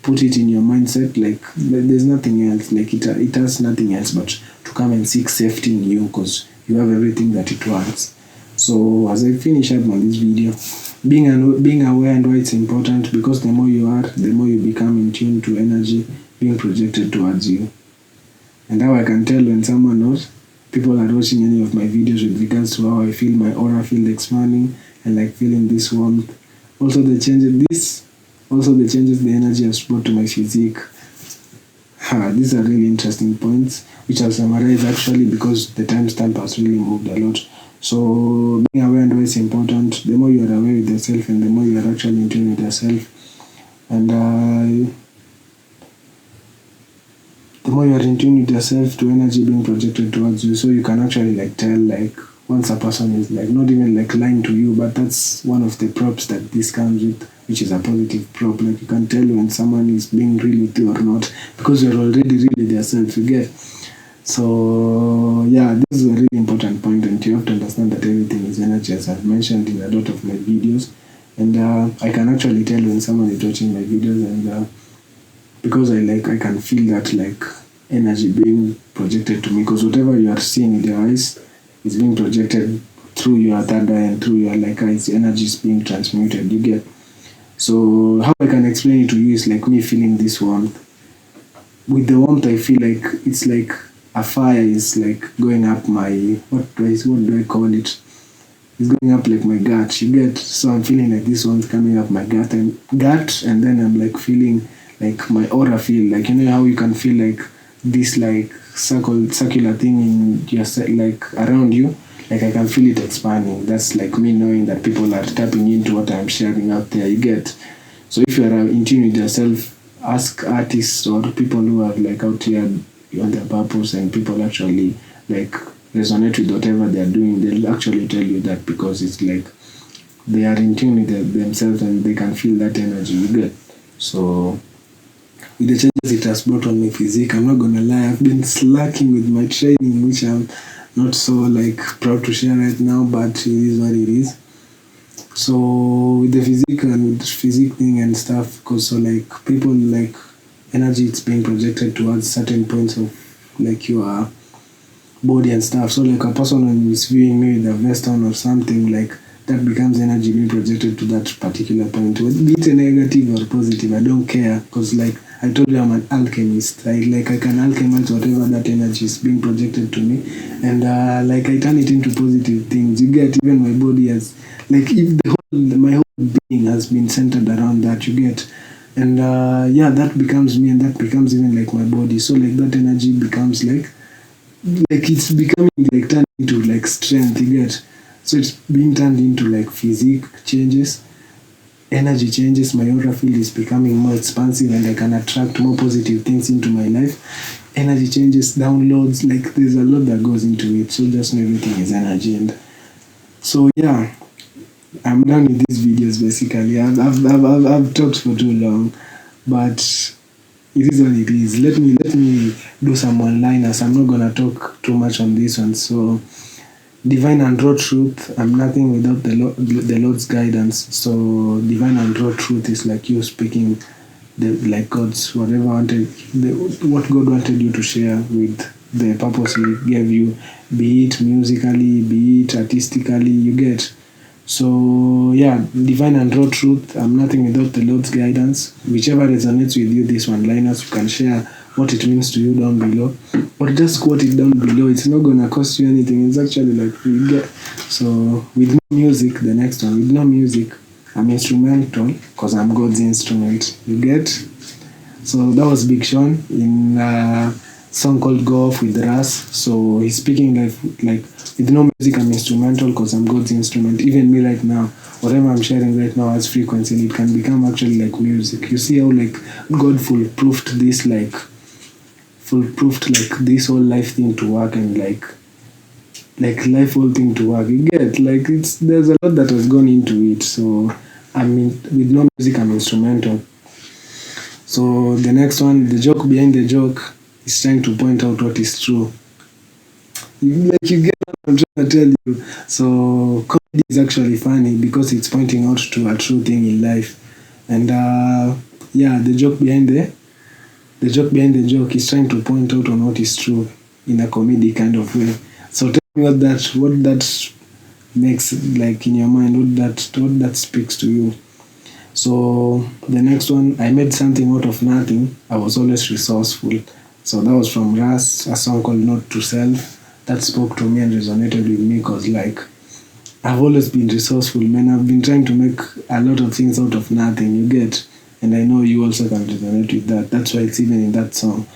S1: put it in your mindset, like there's nothing else. Like it has nothing else but to come and seek safety in you, because you have everything that it wants. So as I finish up on this video, being aware and why it's important, because the more you are, the more you become in tune to energy being projected towards you. And how I can tell when someone knows, people are watching any of my videos with regards to how I feel my aura feel expanding and like feeling this warmth. Also the changes the energy has brought to my physique. These are really interesting points, which I'll summarize actually because the timestamp has really moved a lot. So being aware and why it's important, the more you are aware with yourself and the more you are actually in tune with yourself. And the more you are in tune with yourself to energy being projected towards you, so you can actually like tell like once a person is like not even like lying to you, but that's one of the props that this comes with, which is a positive prop. Like you can tell when someone is being real with you or not, because you're already real with yourself, you get. So yeah, this is a really important point, and you have to understand that everything is energy, as I've mentioned in a lot of my videos. And I can actually tell when someone is watching my videos, and because I can feel that like energy being projected to me, because whatever you are seeing with your eyes is being projected through your third eye and through your like eyes. Energy is being transmuted, you get. So how I can explain it to you is like me feeling this warmth. With the warmth, I feel like it's like a fire is like going up my what do I call it? It's going up like my gut, you get. So I'm feeling like this one's coming up my gut, and then I'm like feeling like my aura feel like, you know how you can feel like this like circular thing in your like around you, like I can feel it expanding. That's like me knowing that people are tapping into what I'm sharing out there. You get. So if you are in tune with yourself, ask artists or people who are like out here on their purpose, and people actually like resonate with whatever they are doing. They'll actually tell you that, because it's like they are in tune with themselves and they can feel that energy. You get. So with the changes it has brought on my physique, I'm not gonna lie, I've been slacking with my training, which I'm not so like proud to share right now, but it is what it is. So with the physique thing and stuff, because so like people like energy, it's being projected towards certain points of like your body and stuff. So like a person who is viewing me with a vest on or something, like that becomes energy being projected to that particular point. Be it a negative or positive, I don't care, because like I told you, I'm an alchemist. I can alchemize whatever that energy is being projected to me, and like I turn it into positive things. You get. Even my body has, like, if my whole being has been centered around that. You get. And yeah, that becomes me, and that becomes even like my body. So like that energy becomes like it's becoming like turned into like strength. You get. So it's being turned into like physique changes, energy changes, my aura field is becoming more expansive, and I can attract more positive things into my life. Energy changes, downloads, like there's a lot that goes into it. So just know everything is energy. And so yeah, I'm done with these videos basically. I've talked for too long, but it is what it is. Let me do some one-liners. I'm not gonna talk too much on this one. So divine and raw truth. I'm nothing without the Lord's guidance. So divine and raw truth is like you speaking like God's whatever what God wanted you to share with the purpose He gave you, be it musically, be it artistically. You get. So yeah, divine and raw truth. I'm nothing without the Lord's guidance. Whichever resonates with you, this one-liners, you can share what it means to you down below, or just quote it down below. It's not gonna cost you anything. It's actually like you get. So with no music, the next one, with no music, I'm instrumental because I'm God's instrument. You get. So that was Big Sean in a song called "Go Off" with Ras. So he's speaking like with no music, I'm instrumental because I'm God's instrument. Even me right now, whatever I'm sharing right now has frequency, and it can become actually like music. You see how like God foolproofed this whole life thing to work, and like life whole thing to work. You get. Like there's a lot that has gone into it. So I mean, with no music, I'm instrumental. So the next one, the joke behind the joke is trying to point out what is true. You get what I'm trying to tell you. So comedy is actually funny because it's pointing out to a true thing in life. And yeah, the joke behind the joke is trying to point out on what is true in a comedy kind of way. So tell me what that makes like in your mind, what that speaks to you. So the next one, I made something out of nothing. I was always resourceful. So that was from Ras, a song called Note to Self. That spoke to me and resonated with me because like I've always been resourceful, man. I've been trying to make a lot of things out of nothing. You get. And I know you also can resonate with that. That's why it's even in that song.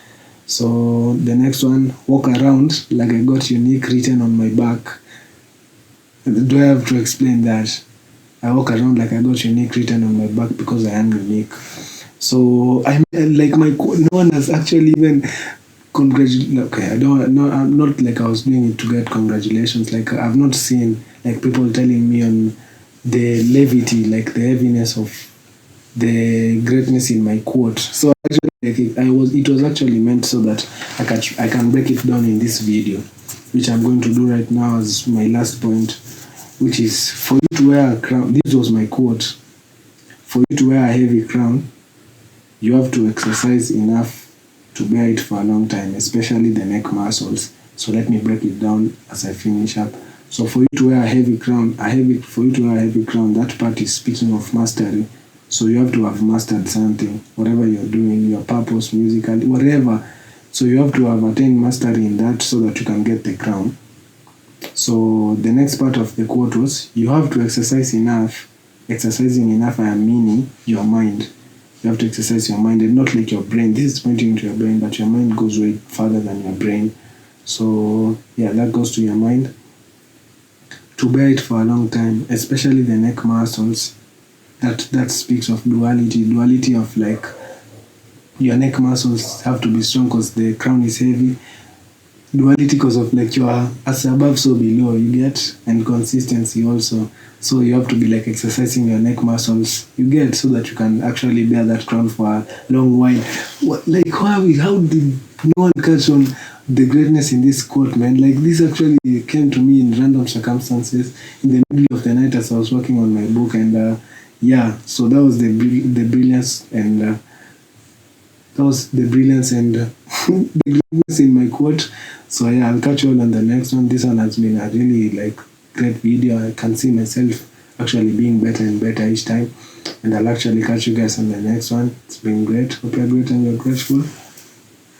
S1: So the next one, walk around like I got unique written on my back. Do I have to explain that? I walk around like I got unique written on my back because I am unique. So I'm like no one has actually even congratulated. Okay, I'm not like I was doing it to get congratulations. Like I've not seen like people telling me on the levity, like the heaviness of the greatness in my quote. So actually, like it was actually meant so that I can break it down in this video, which I'm going to do right now as my last point, which is for you to wear a crown. This was my quote. For you to wear a heavy crown, you have to exercise enough to bear it for a long time, especially the neck muscles. So let me break it down as I finish up. So for you to wear a heavy crown, that part is speaking of mastery. So you have to have mastered something, whatever you're doing, your purpose, musically, whatever. So you have to have attained mastery in that so that you can get the crown. So the next part of the quote was, you have to exercise enough. Exercising enough, I am meaning your mind. You have to exercise your mind and not like your brain. This is pointing to your brain, but your mind goes way further than your brain. So yeah, that goes to your mind. to bear it for a long time, especially the neck muscles. That speaks of duality of like your neck muscles have to be strong because the crown is heavy. Duality because of like you are as above so below, you get, and consistency also. So you have to be like exercising your neck muscles, you get, so that you can actually bear that crown for a long while. Like how did no one catch on the greatness in this quote, man? Like this actually came to me in random circumstances in the middle of the night as I was working on my book, and yeah, so that was the brilliance, and that was the brilliance and the greatness in my quote. So yeah, I'll catch you all on the next one. This one has been a really like great video. I can see myself actually being better and better each time. And I'll actually catch you guys on the next one. It's been great. Hope you're great and you're grateful.